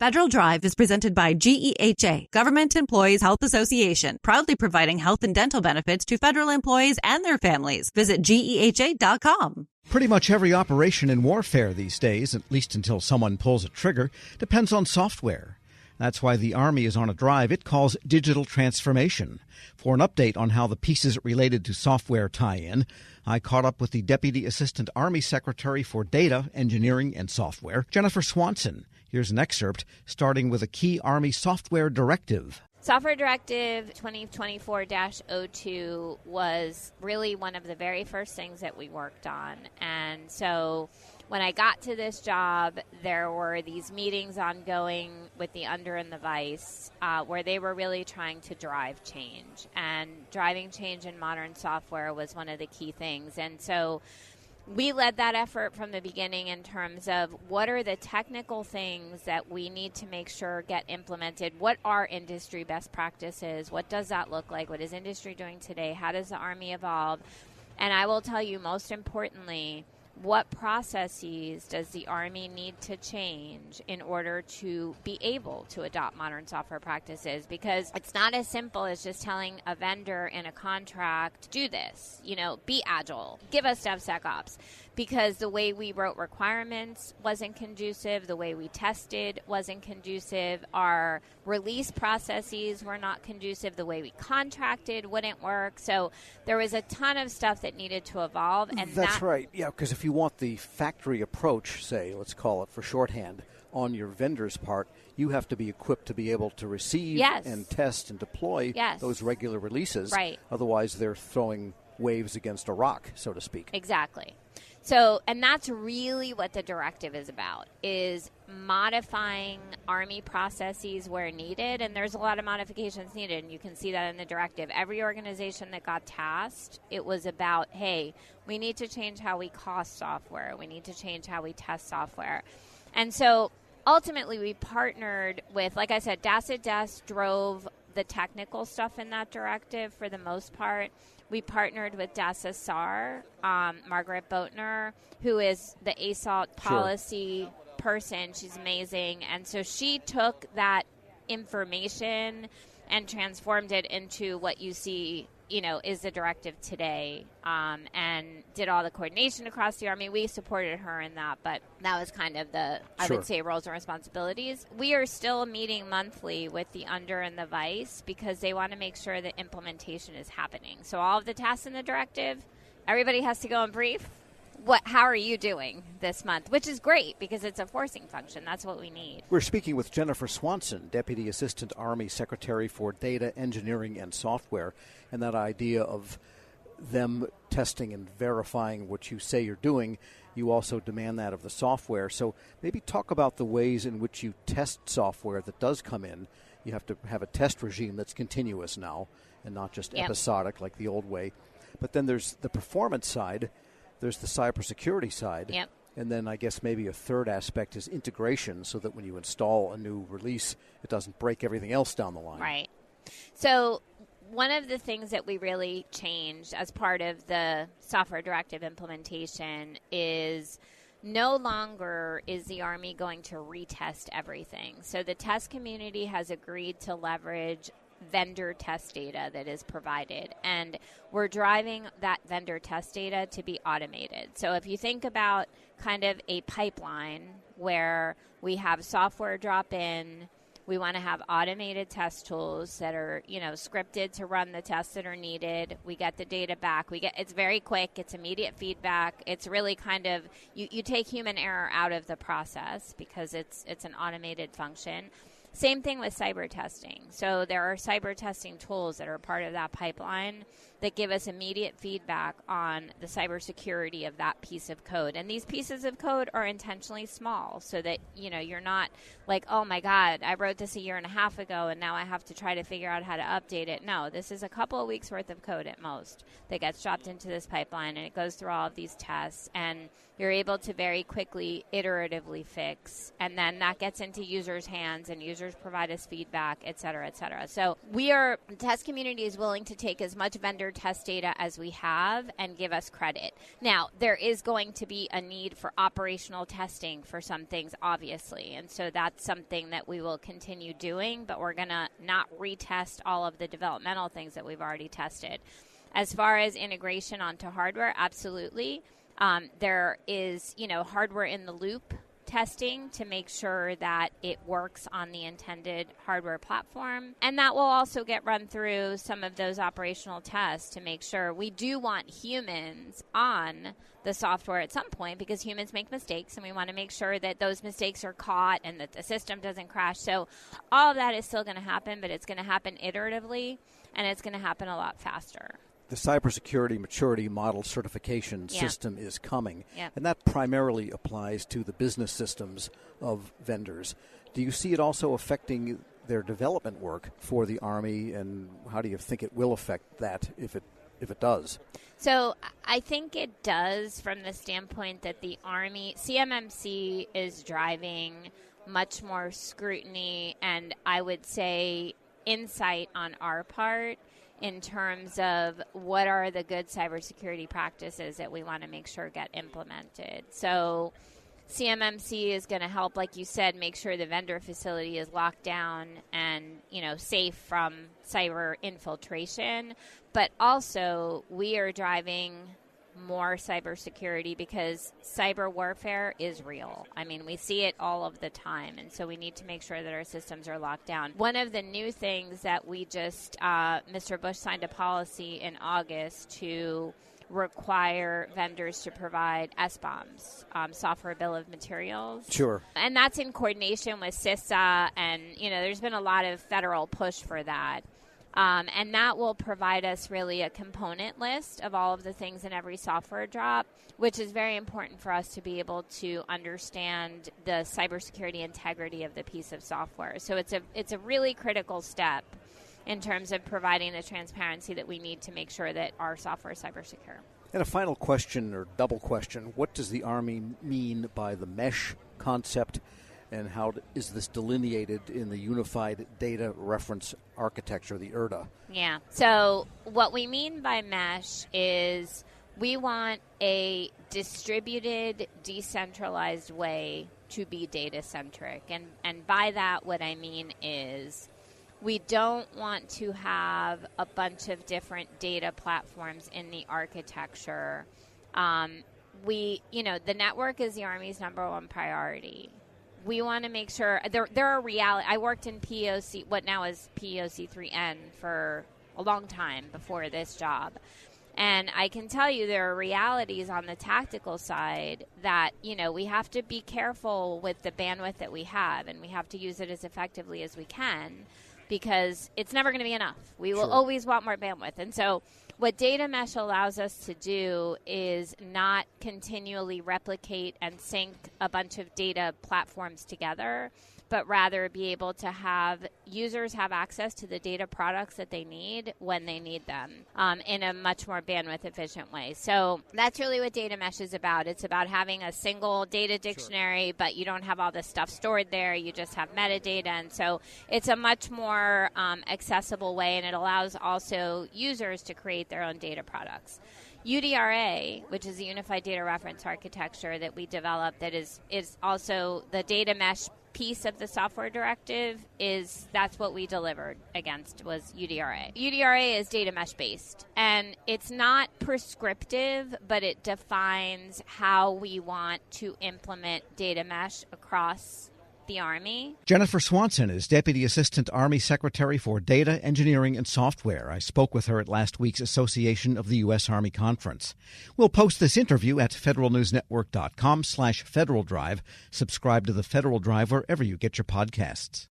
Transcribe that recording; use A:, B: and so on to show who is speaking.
A: Federal Drive is presented by GEHA, Government Employees Health Association, proudly providing health and dental benefits to federal employees and their families. Visit GEHA.com.
B: Pretty much every operation in warfare these days, at least until someone pulls a trigger, depends on software. That's why the Army is on a drive it calls digital transformation. For an update on how the pieces related to software tie in, I caught up with the Deputy Assistant Army Secretary for Data, Engineering, and Software, Jennifer Swanson. Here's an excerpt, starting with a key Army software directive.
C: Software Directive 2024-02 was really one of the very first things that we worked on. And so when I got to this job, there were these meetings ongoing with the under and the vice where they were really trying to drive change. And driving change in modern software was one of the key things. And so we led that effort from the beginning in terms of what are the technical things that we need to make sure get implemented. What are industry best practices? What does that look like? What is industry doing today? How does the Army evolve? And I will tell you, most importantly, what processes does the Army need to change in order to be able to adopt modern software practices? Because it's not as simple as just telling a vendor in a contract, do this, be agile, give us DevSecOps. Because the way we wrote requirements wasn't conducive, the way we tested wasn't conducive, our release processes were not conducive, the way we contracted wouldn't work. So there was a ton of stuff that needed to evolve. And
D: that's right, yeah, because if you want the factory approach, say, let's call it for shorthand, on your vendor's part, you have to be equipped to be able to receive and test and deploy those regular releases.
C: Right.
D: Otherwise, they're throwing waves against a rock, so to speak.
C: Exactly. So, and that's really what the directive is about, is modifying Army processes where needed, and there's a lot of modifications needed, and you can see that in the directive. Every organization that got tasked, it was about, hey, we need to change how we cost software. We need to change how we test software. And so, ultimately, we partnered with, like I said, DASA drove the technical stuff in that directive for the most part. We partnered with DASA SAR, Margaret Boatner, who is the ASALT policy person. She's amazing. And so she took that information and transformed it into what you see, is the directive today, and did all the coordination across the Army. We supported her in that, but that was kind of I would say, roles and responsibilities. We are still meeting monthly with the under and the vice because they want to make sure that implementation is happening. So all of the tasks in the directive, everybody has to go and brief. How are you doing this month? Which is great because it's a forcing function. That's what we need.
D: We're speaking with Jennifer Swanson, Deputy Assistant Army Secretary for Data, Engineering, and Software, and that idea of them testing and verifying what you say you're doing. You also demand that of the software. So maybe talk about the ways in which you test software that does come in. You have to have a test regime that's continuous now and not just episodic like the old way. But then there's the performance side. There's the cybersecurity side.
C: Yep.
D: And then I guess maybe a third aspect is integration so that when you install a new release, it doesn't break everything else down the line.
C: Right. So one of the things that we really changed as part of the software directive implementation is no longer is the Army going to retest everything. So the test community has agreed to leverage vendor test data that is provided, and we're driving that vendor test data to be automated. So if you think about kind of a pipeline where we have software drop in, we want to have automated test tools that are, scripted to run the tests that are needed. We get the data back. It's very quick. It's immediate feedback. It's really kind of, you take human error out of the process because it's an automated function. Same thing with cyber testing. So there are cyber testing tools that are part of that pipeline that give us immediate feedback on the cybersecurity of that piece of code. And these pieces of code are intentionally small so that, you're not like, oh my God, I wrote this a year and a half ago and now I have to try to figure out how to update it. No, this is a couple of weeks worth of code at most that gets dropped into this pipeline, and it goes through all of these tests, and you're able to very quickly, iteratively fix. And then that gets into users' hands, and users users provide us feedback, et cetera, et cetera. So the test community is willing to take as much vendor test data as we have and give us credit. Now, there is going to be a need for operational testing for some things, obviously, and so that's something that we will continue doing, but we're going to not retest all of the developmental things that we've already tested. As far as integration onto hardware, absolutely. There is, hardware in the loop testing to make sure that it works on the intended hardware platform. And that will also get run through some of those operational tests to make sure. We do want humans on the software at some point because humans make mistakes, and we want to make sure that those mistakes are caught and that the system doesn't crash. So all of that is still going to happen, but it's going to happen iteratively, and it's going to happen a lot faster.
D: The cybersecurity maturity model certification system is coming, and that primarily applies to the business systems of vendors. Do you see it also affecting their development work for the Army, and how do you think it will affect that if it does?
C: So I think it does from the standpoint that the Army, CMMC is driving much more scrutiny and I would say insight on our part in terms of what are the good cybersecurity practices that we want to make sure get implemented. So CMMC is going to help, like you said, make sure the vendor facility is locked down and, safe from cyber infiltration. But also we are driving more cybersecurity because cyber warfare is real. I mean, we see it all of the time, and so we need to make sure that our systems are locked down. One of the new things that we just, Mr. Bush signed a policy in August to require vendors to provide SBOMs, software bill of materials.
D: Sure.
C: And that's in coordination with CISA, and, there's been a lot of federal push for that. And that will provide us really a component list of all of the things in every software drop, which is very important for us to be able to understand the cybersecurity integrity of the piece of software. So it's a really critical step in terms of providing the transparency that we need to make sure that our software is cyber secure.
D: And a final question or double question, what does the Army mean by the mesh concept? And how is this delineated in the Unified Data Reference Architecture, the IRDA?
C: Yeah. So what we mean by mesh is we want a distributed, decentralized way to be data-centric. And by that, what I mean is we don't want to have a bunch of different data platforms in the architecture. The network is the Army's number one priority. We want to make sure there are reality. I worked in POC, what now is POC3N, for a long time before this job. And I can tell you there are realities on the tactical side that, we have to be careful with the bandwidth that we have, and we have to use it as effectively as we can because it's never going to be enough. We will always want more bandwidth. And so what data mesh allows us to do is not continually replicate and sync a bunch of data platforms together, but rather be able to have users have access to the data products that they need when they need them in a much more bandwidth efficient way. So that's really what data mesh is about. It's about having a single data dictionary, but you don't have all this stuff stored there. You just have metadata. And so it's a much more accessible way, and it allows also users to create their own data products. UDRA, which is the Unified Data Reference Architecture that we developed, that is also the data mesh piece of the software directive, that's what we delivered against was UDRA. UDRA is data mesh based, and it's not prescriptive, but it defines how we want to implement data mesh across the Army.
B: Jennifer Swanson is Deputy Assistant Army Secretary for Data, Engineering, and Software. I spoke with her at last week's Association of the U.S. Army Conference. We'll post this interview at federalnewsnetwork.com/Federal Drive. Subscribe to the Federal Drive wherever you get your podcasts.